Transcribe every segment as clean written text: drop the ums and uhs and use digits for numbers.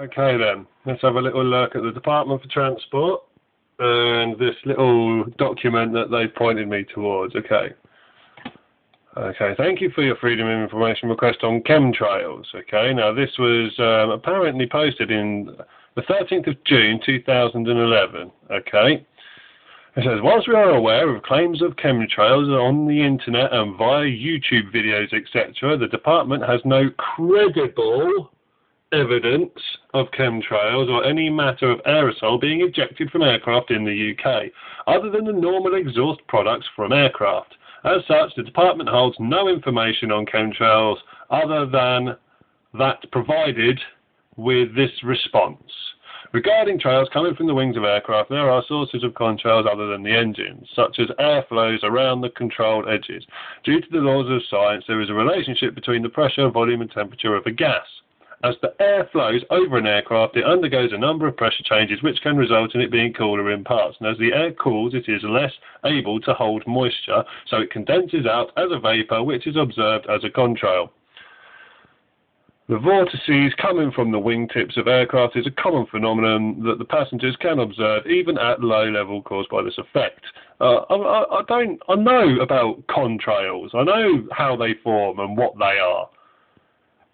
Okay then, let's have a little look at the Department for Transport and this little document that they've pointed me towards. Okay, thank you for your Freedom of Information request on chemtrails. Okay, now this was apparently posted in the 13th of June 2011. Okay, it says, whilst we are aware of claims of chemtrails on the internet and via YouTube videos, etc., the department has no credible evidence of chemtrails or any matter of aerosol being ejected from aircraft in the UK, other than the normal exhaust products from aircraft. As such, the department holds no information on chemtrails other than that provided with this response. Regarding trails coming from the wings of aircraft, there are sources of contrails other than the engines, such as airflows around the controlled edges. Due to the laws of science, there is a relationship between the pressure, volume and temperature of a gas. As the air flows over an aircraft, it undergoes a number of pressure changes which can result in it being cooler in parts. And as the air cools, it is less able to hold moisture, so it condenses out as a vapour, which is observed as a contrail. The vortices coming from the wingtips of aircraft is a common phenomenon that the passengers can observe even at low level caused by this effect. I know about contrails. I know how they form and what they are.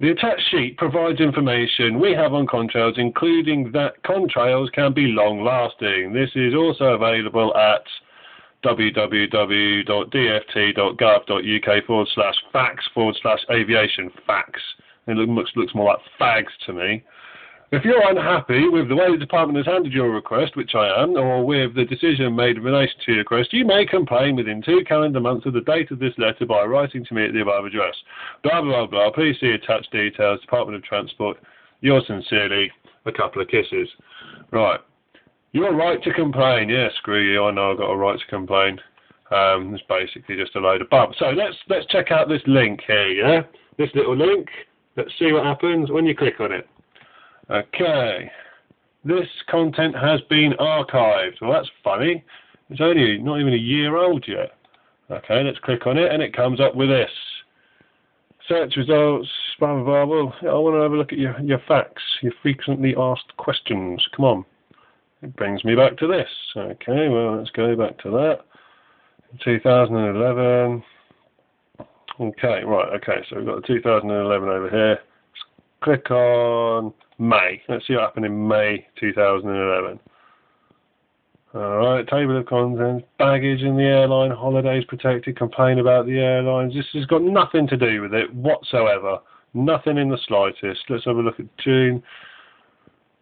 The attached sheet provides information we have on contrails, including that contrails can be long-lasting. This is also available at www.dft.gov.uk/facts/aviation facts. It looks more like fags to me. If you're unhappy with the way the department has handled your request, which I am, or with the decision made in relation to your request, you may complain within 2 calendar months of the date of this letter by writing to me at the above address. Blah, blah, blah. Please see attached details, Department of Transport. Yours sincerely, a couple of kisses. Right. Your right to complain. Yeah, screw you. I know I've got a right to complain. It's basically just a load of bump. So let's check out this link here, yeah? This little link. Let's see what happens when you click on it. Okay, this content has been archived. Well, that's funny. It's only not even a year old yet. Okay, let's click on it and it comes up with this. Search results, blah, blah, blah. I want to have a look at your facts, your frequently asked questions. Come on. It brings me back to this. Okay, well, let's go back to that. 2011. Okay, right, okay, so we've got the 2011 over here. Let's click on May. Let's see what happened in May 2011. Alright, table of contents, baggage in the airline, holidays protected, complain about the airlines. This has got nothing to do with it whatsoever. Nothing in the slightest. Let's have a look at June.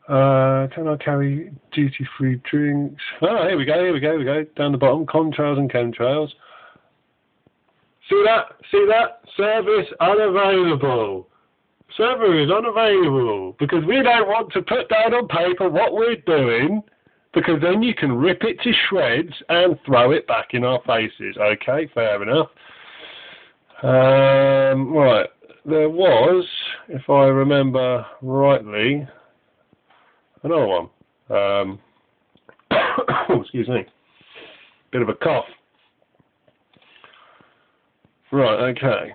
Can I carry duty-free drinks? Oh, here we go. Down the bottom, contrails and chemtrails. See that? Service unavailable. Server is unavailable because we don't want to put down on paper what we're doing, because then you can rip it to shreds and throw it back in our faces. Okay, fair enough. Right, there was, if I remember rightly, another one. Excuse me. Bit of a cough. Right, okay.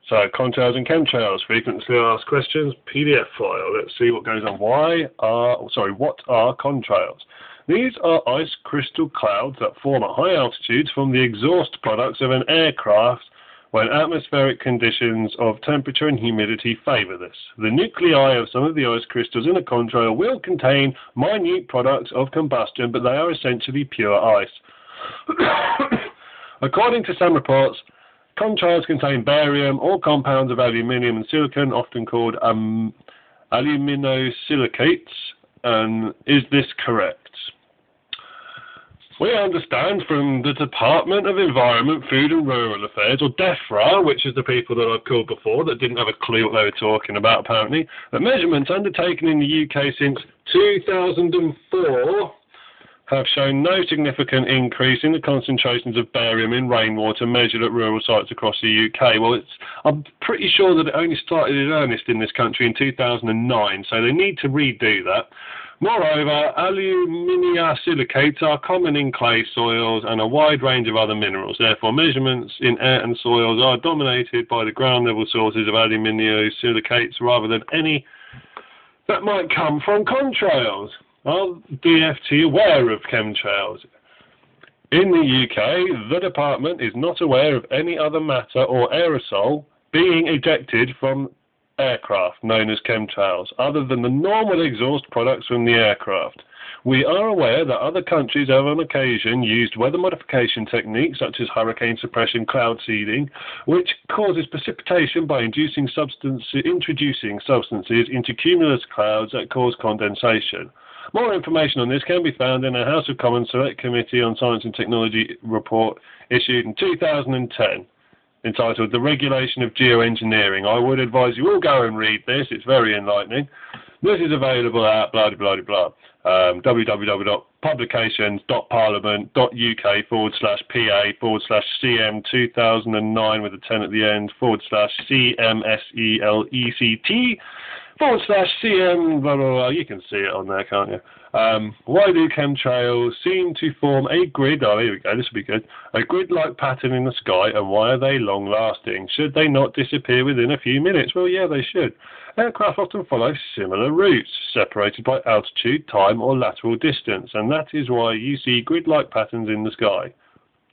So, contrails and chemtrails, frequently asked questions, PDF file. Let's see what goes on. What are contrails? These are ice crystal clouds that form at high altitudes from the exhaust products of an aircraft when atmospheric conditions of temperature and humidity favour this. The nuclei of some of the ice crystals in a contrail will contain minute products of combustion, but they are essentially pure ice. According to some reports, contrails contain barium or compounds of aluminium and silicon, often called aluminosilicates. Is this correct? We understand from the Department of Environment, Food and Rural Affairs, or DEFRA, which is the people that I've called before that didn't have a clue what they were talking about apparently, that measurements undertaken in the UK since 2004 have shown no significant increase in the concentrations of barium in rainwater measured at rural sites across the UK. Well, I'm pretty sure that it only started in earnest in this country in 2009, so they need to redo that. Moreover, aluminosilicates are common in clay soils and a wide range of other minerals. Therefore, measurements in air and soils are dominated by the ground level sources of aluminosilicates rather than any that might come from contrails. Are DFT aware of chemtrails? In the UK, the department is not aware of any other matter or aerosol being ejected from aircraft known as chemtrails, other than the normal exhaust products from the aircraft. We are aware that other countries have on occasion used weather modification techniques such as hurricane suppression cloud seeding, which causes precipitation by introducing substances into cumulus clouds that cause condensation. More information on this can be found in a House of Commons Select Committee on Science and Technology report issued in 2010. Entitled The Regulation of Geoengineering. I would advise you all go and read this, it's very enlightening. This is available at www.publications.parliament.uk/PA/CM 2009 with a 10 at the end /CMSELECT /CM blah blah blah. You can see it on there, can't you? Why do chemtrails seem to form a grid? Oh, here we go. This will be good. A grid-like pattern in the sky, and why are they long-lasting? Should they not disappear within a few minutes? Well, yeah, they should. Aircraft often follow similar routes, separated by altitude, time, or lateral distance, and that is why you see grid-like patterns in the sky.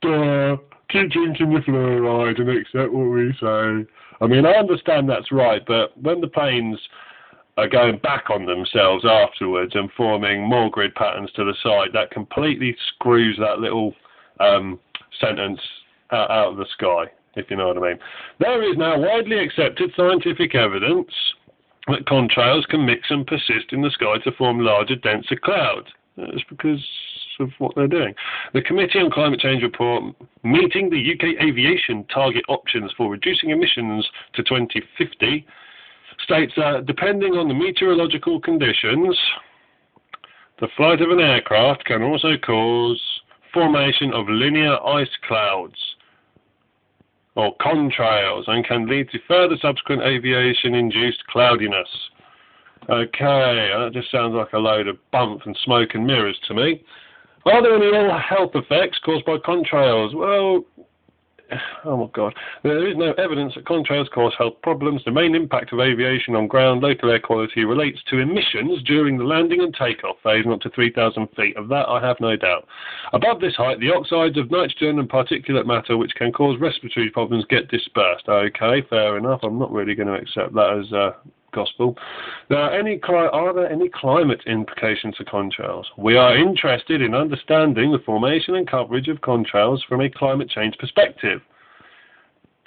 Duh! Keep drinking the fluoride and accept what we say. I mean, I understand that's right, but when the planes are going back on themselves afterwards and forming more grid patterns to the side, that completely screws that little sentence out of the sky, if you know what I mean. There is now widely accepted scientific evidence that contrails can mix and persist in the sky to form larger, denser clouds. That's because of what they're doing. The Committee on Climate Change report, meeting the UK aviation target options for reducing emissions to 2050, states that depending on the meteorological conditions, the flight of an aircraft can also cause formation of linear ice clouds or contrails and can lead to further subsequent aviation-induced cloudiness. Okay, that just sounds like a load of bump and smoke and mirrors to me. Are there any ill health effects caused by contrails? Well, oh my God. There is no evidence that contrails cause health problems. The main impact of aviation on ground local air quality relates to emissions during the landing and takeoff phase, not to 3,000 feet. Of that, I have no doubt. Above this height, the oxides of nitrogen and particulate matter, which can cause respiratory problems, get dispersed. Okay, fair enough. I'm not really going to accept that as gospel. Are there any climate implications to contrails? We are interested in understanding the formation and coverage of contrails from a climate change perspective.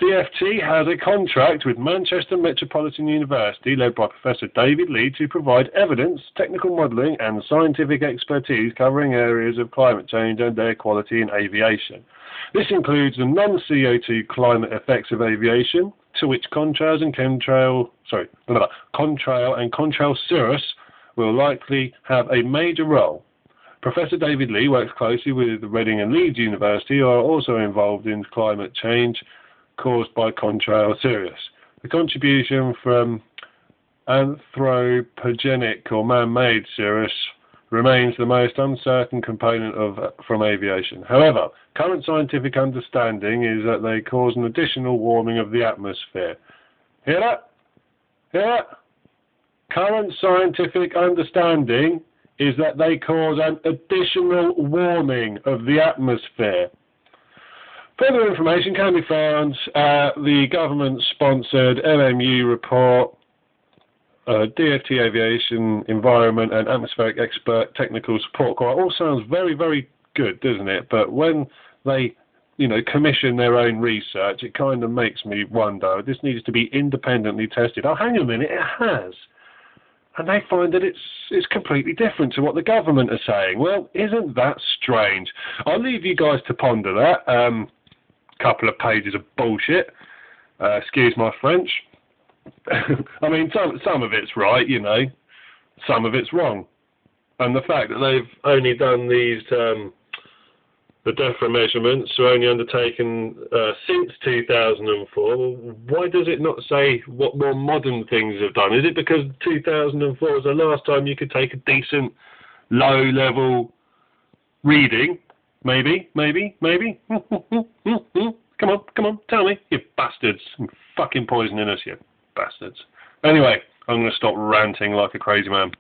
DFT has a contract with Manchester Metropolitan University, led by Professor David Lee, to provide evidence, technical modelling and scientific expertise covering areas of climate change and air quality in aviation. This includes the non-CO2 climate effects of aviation, to which contrail and contrail cirrus will likely have a major role. Professor David Lee works closely with Reading and Leeds University, who are also involved in climate change caused by contrail cirrus. The contribution from anthropogenic or man-made cirrus remains the most uncertain component from aviation. However, current scientific understanding is that they cause an additional warming of the atmosphere. Hear that? Hear that? Current scientific understanding is that they cause an additional warming of the atmosphere. Further information can be found at the government-sponsored LMU report, DFT Aviation Environment and Atmospheric Expert Technical Support Corps. It all sounds very, very good, doesn't it? But when they, commission their own research, it kind of makes me wonder. This needs to be independently tested. Oh, hang on a minute, it has. And they find that it's completely different to what the government are saying. Well, isn't that strange? I'll leave you guys to ponder that. Couple of pages of bullshit. Excuse my French. I mean, some of it's right, some of it's wrong. And the fact that they've only done these, the DEFRA measurements are only undertaken since 2004, why does it not say what more modern things have done? Is it because 2004 was the last time you could take a decent, low-level reading? Maybe. Come on, tell me, you bastards. You're fucking poisoning us, you bastards. Anyway, I'm going to stop ranting like a crazy man.